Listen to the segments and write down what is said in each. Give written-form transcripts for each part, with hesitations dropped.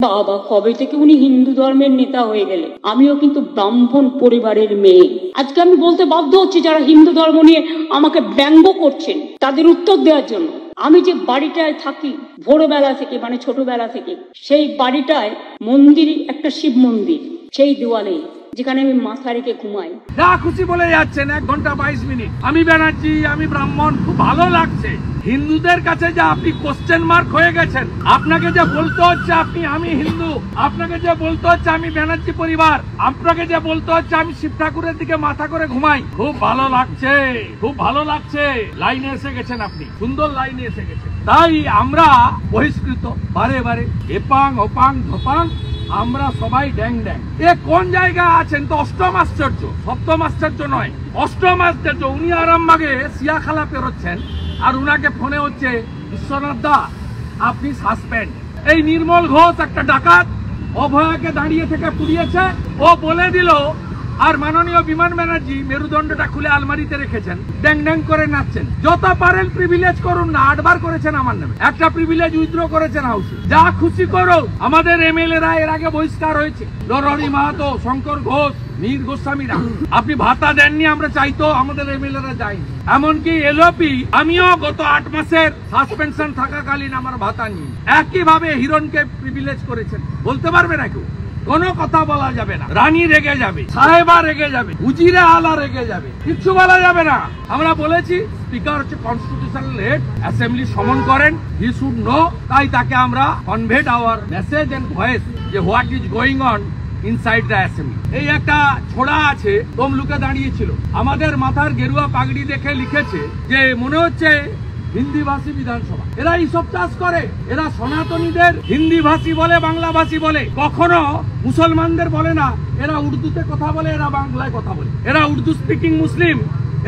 বাবা কবে থেকে উনি হিন্দু ধর্মের নেতা হয়ে গেলে। আমিও কিন্তু ব্রাহ্মণ পরিবারের মেয়ে। আজকে আমি বলতে বাধ্য হচ্ছি যারা হিন্দু ধর্ম নিয়ে আমাকে ব্যঙ্গ করছেন তাদের উত্তর দেওয়ার জন্য। আমি যে বাড়িটায় থাকি ভোরবেলা থেকে মানে ছোটবেলা থেকে, সেই বাড়িটায় মন্দির, একটা শিব মন্দির, সেই দেওয়ালে যেখানে আমি মাথা রেখে ঘুমাই। যা খুশি বলে যাচ্ছেন 1 ঘন্টা 22 মিনিট। আমি ব্যানার্জি, আমি ব্রাহ্মণ, খুব ভালো লাগছে। হিন্দুদের কাছে যে আপনি কোশ্চেন মার্ক হয়ে গেছেন, আপনাকে যে বলতে হচ্ছে আমি হিন্দু, আপনাকে যে বলতে হচ্ছে আমি ব্যানার্জি পরিবার, আপনাকে যে বলতে হচ্ছে আমি শিব ঠাকুরের দিকে মাথা করে ঘুমাই, খুব ভালো লাগছে, খুব ভালো লাগছে। লাইনে এসে গেছেন আপনি, সুন্দর লাইনে এসে গেছেন। তাই আমরা বহিষ্কৃত বারে বারে, এপাং ওপাং ধপাং, আমরা সবাই ড্যাং ড্যাং। এ কোন জায়গায় আছেন? তো অষ্টম আশ্চর্য, সপ্তম আশ্চর্য নয়, অষ্টম আশ্চর্য। উনি আরামবাগে সিয়াখালা পেরোচ্ছেন আর উনাকে ফোনে হচ্ছে, বিশ্বনাথ দা আপনি সাসপেন্ড। এই নির্মল ঘোষ একটা ডাকাত অভয়াকে দাঁড়িয়ে থেকে পুড়িয়েছে, ও বলে দিল। আর মাননীয় বিমান ব্যানার্জি মেরুদণ্ডটা খুলে আলমারিতে রেখেছেন, ড্যাং ড্যাং করে নাচছেন। যত পারেন প্রিভিলেজ করুন না, 8 বার করেছেন আমার নামে, একটা প্রিভিলেজ উইথড্র করেছেন হাউসে। যা খুশি করো। আমাদের এমএলএরা এর আগে বহিষ্কার হয়েছে, নরহরি মাহাতো, শঙ্কর ঘোষ, মীর গোস্বামীরা। আপনি ভাতা দেননি, আমরা চাইতো আমাদের এমএলএরা যায়নি। এমনকি এলওপি, আমিও গত 8 মাসের সাসপেনশন থাকাকালীন আমার ভাতা নিই। একইভাবে হিরণকে প্রিভিলেজ করেছেন। বলতে পারবে না কেউ, কোনো কথা বলা যাবে না। রানী রেগে যাবে, সাহেবা রেগে যাবে, উজিরে আলা রেগে যাবে, কিচ্ছু বলা যাবে না। আমরা বলেছি স্পিকার হচ্ছে কনস্টিটিউশনাল হেড, অ্যাসেম্বলি সমন করেন, হি শুড নো। তাই তাকে আমরা conveyed our message and voice যে what is going on inside the assembly. এই একটা ছোড়া আছে, তমলুকে দাঁড়িয়েছিল, আমাদের মাথার গেরুয়া পাগড়ি দেখে লিখেছে যে মনে হচ্ছে হিন্দি ভাষী বিধানসভা। এরা এইসব চাষ করে, এরা সনাতনীদের হিন্দি ভাষী বলে, বাংলা ভাষী বলে, কখনো মুসলমানদের বলে না। এরা উর্দুতে কথা বলে, এরা বাংলায় কথা বলে। এরা উর্দু স্পিকিং মুসলিম,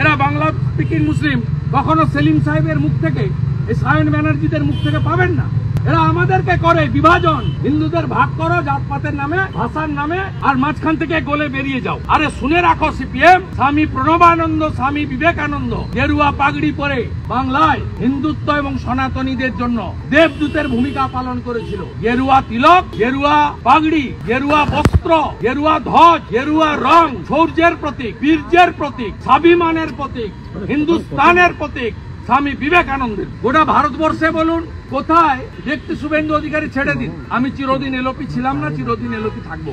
এরা বাংলা স্পিকিং মুসলিম। কখনো সেলিম সাহেবের মুখ থেকে, এই সায়ন ব্যানার্জিদের মুখ থেকে পাবেন না। এরা আমাদেরকে করে বিভাজন, হিন্দুদের ভাগ করো জাতপাতের নামে, ভাষার নামে, আর মাঝখান থেকে গলে বেরিয়ে যাও। আরে শুনে রাখো, সিপিএম, স্বামী প্রণবানন্দ, স্বামী বিবেকানন্দ গেরুয়া পাগড়ি পরে বাংলায় হিন্দুত্ব এবং সনাতনীদের জন্য দেবদূতের ভূমিকা পালন করেছিল। গেরুয়া তিলক, গেরুয়া পাগড়ি, গেরুয়া বস্ত্র, গেরুয়া ধ্বজ, গেরুয়া রং শৌর্যের প্রতীক, বীর্যের প্রতীক, স্বাভিমানের প্রতীক, হিন্দুস্তানের প্রতীক স্বামী বিবেকানন্দের। গোটা ভারতবর্ষে বলুন কোথায় দেখতে শুভেন্দু অধিকারী ছেড়ে দিন। আমি চিরদিন এলওপি ছিলাম না, চিরদিন এলওপি থাকবো।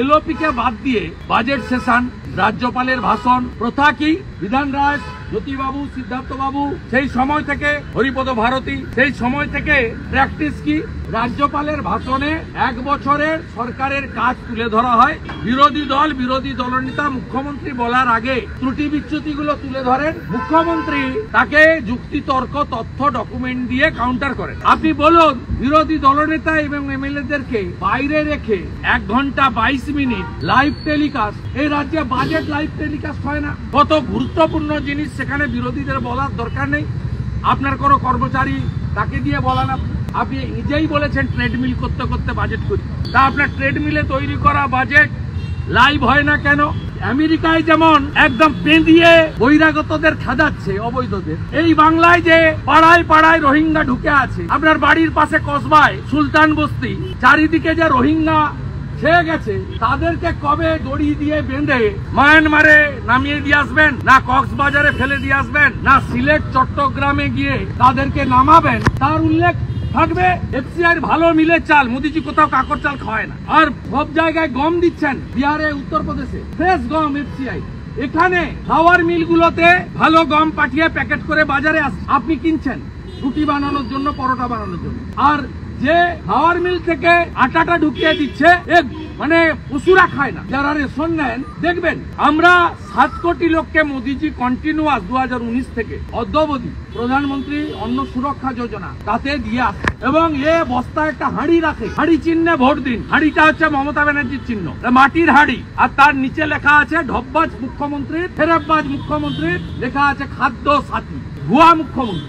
এলওপি কে বাদ দিয়ে বাজেট সেশন, রাজ্যপালের ভাষণ, প্রথা কি, বিধান রায়, জ্যোতিবাবু, সিদ্ধার্থ বাবু, সেই সময় থেকে হরিপদ ভারতী, সেই সময় থেকে প্র্যাকটিস কি, রাজ্যপালের ভাষণে 1 বছরের সরকারের কাজ তুলে ধরা হয়। বিরোধী দল, বিরোধী দলনেতা, মুখ্যমন্ত্রী বলার আগে ত্রুটি বিচ্যুতি গুলো তুলে ধরেন, মুখ্যমন্ত্রী তাকে যুক্তি, তর্ক, তথ্য, ডকুমেন্ট দিয়ে কাউন্টার করেন। আপনি বলুন, বিরোধী দলনেতা এবং এমএলএদেরকে বাইরে রেখে 1 ঘন্টা 22 মিনিট লাইভ টেলিকাস্ট, এই রাজ্যে বাজেট লাইভ টেলিকাস্ট হয় না? কত গুরুত্বপূর্ণ জিনিস সেখানে বিরোধীদের বলার দরকার নেই। আপনার কোনো কর্মচারী তাকে দিয়ে বলান। আপনি নিজেই বলেছেন ট্রেডমিল করতে করতে বাজেট করি। তা আপনার ট্রেডমিলে তৈরি করা বাজেট লাইভ হয় না কেন? আমেরিকায় যেমন একদম পেঁদিয়ে বহিরাগতদের খেদাচ্ছে, অবৈধদের, এই বাংলায় যে পাড়ায় পাড়ায় রোহিঙ্গা ঢুকে আছে, আপনার বাড়ির পাশে কসবায় সুলতান বস্তি, চারিদিকে যে রোহিঙ্গা ছেয়ে গেছে, তাদেরকে কবে দড়ি দিয়ে বেঁধে মায়ানমারে নামিয়ে দিয়ে আসবেন, না কক্সবাজারে ফেলে দিয়ে আসবেন, না সিলেট চট্টগ্রামে গিয়ে তাদেরকে নামাবেন, তার উল্লেখ থাকবে। এফসিআই ভালো মিলের চাল, মোদিজি কোথাও কাকর চাল খাওয়ায় না। আর সব জায়গায় গম দিচ্ছেন, বিহারে, উত্তরপ্রদেশে ফ্রেশ গম এফসিআই। এখানে খাওয়ার মিলগুলোতে ভালো গম পাঠিয়ে প্যাকেট করে বাজারে আসে, আপনি কিনছেন রুটি বানানোর জন্য, পরোটা বানানোর জন্য। আর যে খাওয়ার মিল থেকে আটাটা ঢুকিয়ে দিচ্ছে, মানে পশুরা খায় না। যারা রেশন নেন দেখবেন, আমরা 7 কোটি লোককে মোদিজি কন্টিনিউয়াস 2019 থেকে অদ্যাবধি প্রধানমন্ত্রী অন্ন সুরক্ষা যোজনা তাতে দিয়ে আসে। এবং এ বস্তায় একটা হাঁড়ি রাখে, হাঁড়ি চিহ্নে ভোট দিন। হাঁড়িটা হচ্ছে মমতা ব্যানার্জির চিহ্ন, মাটির হাঁড়ি, আর তার নিচে লেখা আছে ঢপবাজ মুখ্যমন্ত্রী, ফেরেববাজ মুখ্যমন্ত্রী, লেখা আছে খাদ্য সাথী, ভুয়া মুখ্যমন্ত্রী।